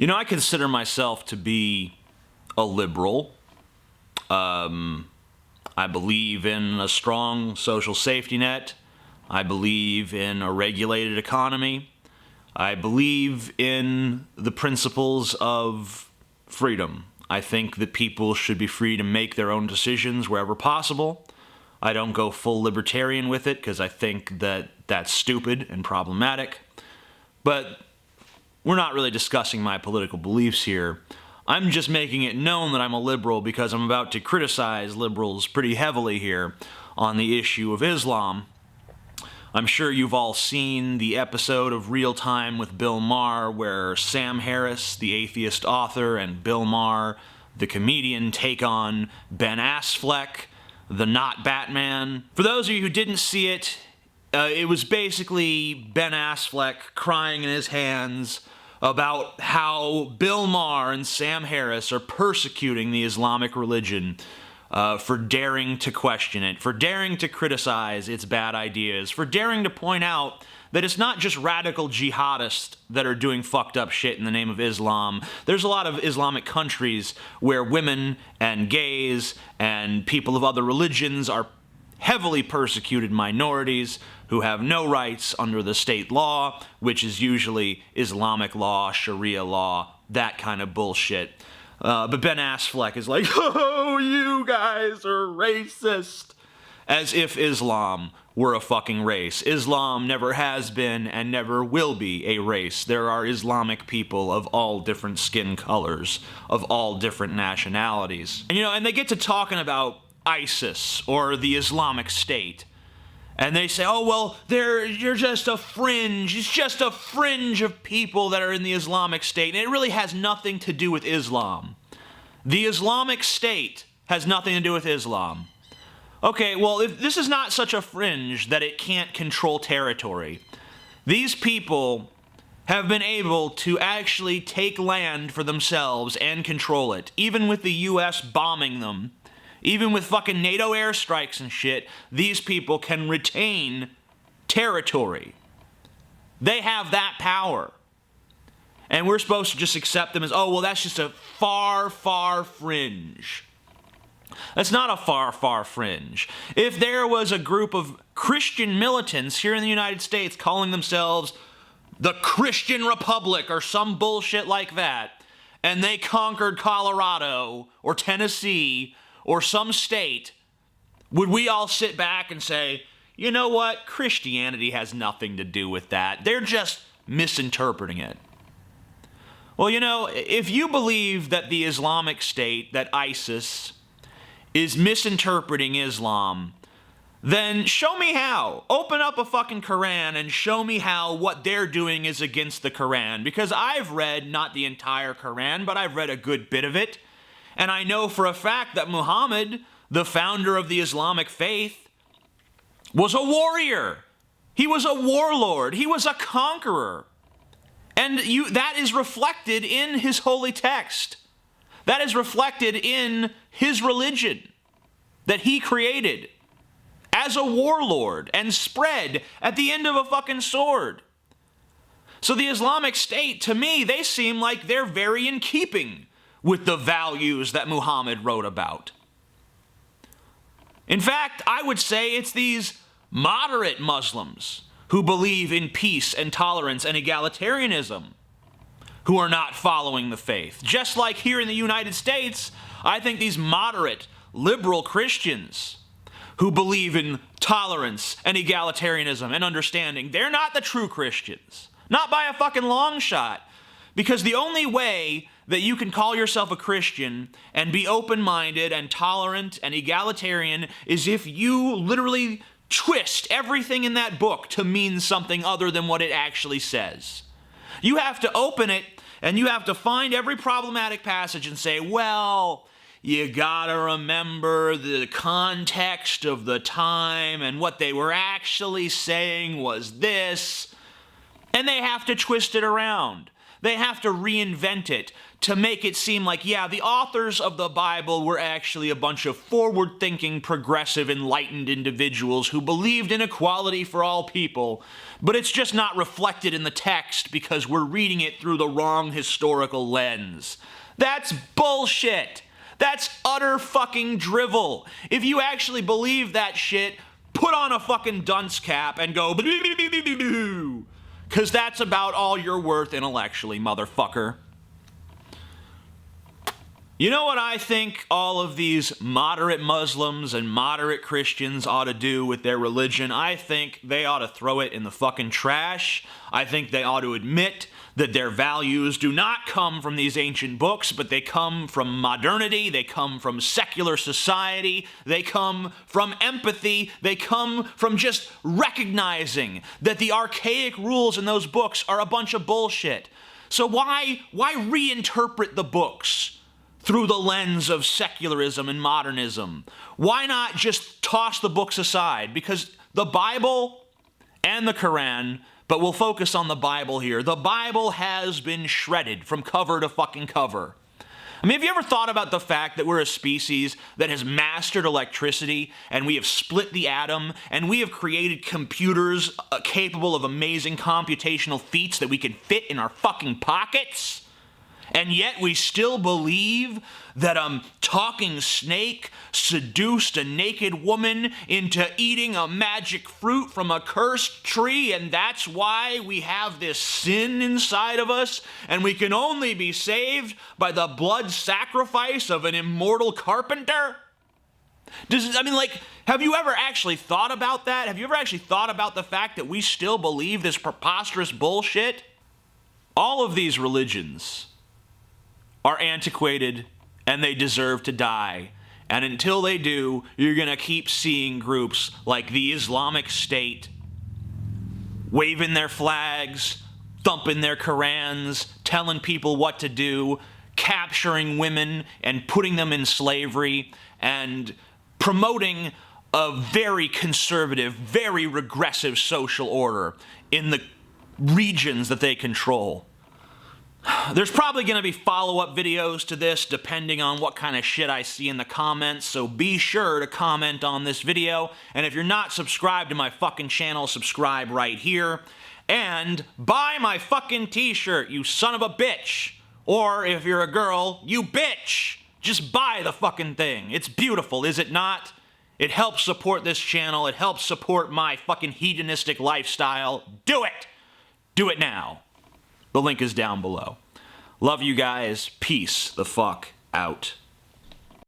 I consider myself to be a liberal. I believe in a strong social safety net. I believe in a regulated economy. I believe in the principles of freedom. I think that people should be free to make their own decisions wherever possible. I don't go full libertarian with it because I think that that's stupid and problematic. But we're not really discussing my political beliefs here. I'm just making it known that I'm a liberal because I'm about to criticize liberals pretty heavily here on the issue of Islam. I'm sure you've all seen the episode of Real Time with Bill Maher where Sam Harris, the atheist author, and Bill Maher, the comedian, take on Ben Affleck, the not Batman. For those of you who didn't see it, it was basically Ben Affleck crying in his hands about how Bill Maher and Sam Harris are persecuting the Islamic religion for daring to question it, for daring to criticize its bad ideas, for daring to point out that it's not just radical jihadists that are doing fucked up shit in the name of Islam. There's a lot of Islamic countries where women and gays and people of other religions are heavily persecuted minorities who have no rights under the state law, which is usually Islamic law, Sharia law, that kind of bullshit. But Ben Affleck is like, oh, you guys are racist. As if Islam were a fucking race. Islam never has been and never will be a race. There are Islamic people of all different skin colors, of all different nationalities. And they get to talking about ISIS or the Islamic State. And they say, oh, well, you're just a fringe. It's just a fringe of people that are in the Islamic State. And it really has nothing to do with Islam. The Islamic State has nothing to do with Islam. Okay, well, if this is not such a fringe that it can't control territory, these people have been able to actually take land for themselves and control it, even with the U.S. bombing them. Even with fucking NATO airstrikes and shit, these people can retain territory. They have that power. And we're supposed to just accept them as, oh, well, that's just a far, far fringe. That's not a far, far fringe. If there was a group of Christian militants here in the United States calling themselves the Christian Republic or some bullshit like that, and they conquered Colorado or Tennessee or some state, would we all sit back and say, you know what, Christianity has nothing to do with that. They're just misinterpreting it. Well, if you believe that the Islamic State, that ISIS, is misinterpreting Islam, then show me how. Open up a fucking Quran and show me how what they're doing is against the Quran. Because I've read, not the entire Quran, but I've read a good bit of it. And I know for a fact that Muhammad, the founder of the Islamic faith, was a warrior. He was a warlord. He was a conqueror. And that is reflected in his holy text. That is reflected in his religion that he created as a warlord and spread at the end of a fucking sword. So the Islamic State, to me, they seem like they're very in keeping with the values that Muhammad wrote about. In fact, I would say it's these moderate Muslims who believe in peace and tolerance and egalitarianism who are not following the faith. Just like here in the United States, I think these moderate, liberal Christians who believe in tolerance and egalitarianism and understanding, they're not the true Christians. Not by a fucking long shot. Because the only way that you can call yourself a Christian and be open-minded and tolerant and egalitarian is if you literally twist everything in that book to mean something other than what it actually says. You have to open it and you have to find every problematic passage and say, well, you gotta remember the context of the time and what they were actually saying was this. And they have to twist it around. They have to reinvent it to make it seem like, yeah, the authors of the Bible were actually a bunch of forward-thinking, progressive, enlightened individuals who believed in equality for all people, but it's just not reflected in the text because we're reading it through the wrong historical lens. That's bullshit. That's utter fucking drivel. If you actually believe that shit, put on a fucking dunce cap and go, because that's about all you're worth intellectually, motherfucker. You know what I think all of these moderate Muslims and moderate Christians ought to do with their religion? I think they ought to throw it in the fucking trash. I think they ought to admit that their values do not come from these ancient books, but they come from modernity, they come from secular society, they come from empathy, they come from just recognizing that the archaic rules in those books are a bunch of bullshit. So why reinterpret the books through the lens of secularism and modernism? Why not just toss the books aside? Because the Bible and the Quran, but we'll focus on the Bible here. The Bible has been shredded from cover to fucking cover. I mean, have you ever thought about the fact that we're a species that has mastered electricity, and we have split the atom, and we have created computers capable of amazing computational feats that we can fit in our fucking pockets? And yet we still believe that a talking snake seduced a naked woman into eating a magic fruit from a cursed tree, and that's why we have this sin inside of us, and we can only be saved by the blood sacrifice of an immortal carpenter? Have you ever actually thought about that? Have you ever actually thought about the fact that we still believe this preposterous bullshit? All of these religions are antiquated, and they deserve to die. And until they do, you're going to keep seeing groups like the Islamic State waving their flags, thumping their Qurans, telling people what to do, capturing women and putting them in slavery, and promoting a very conservative, very regressive social order in the regions that they control. There's probably going to be follow-up videos to this depending on what kind of shit I see in the comments, so be sure to comment on this video, and if you're not subscribed to my fucking channel, subscribe right here, and buy my fucking t-shirt, you son of a bitch! Or, if you're a girl, you bitch! Just buy the fucking thing. It's beautiful, is it not? It helps support this channel, it helps support my fucking hedonistic lifestyle. Do it! Do it now. The link is down below. Love you guys. Peace the fuck out.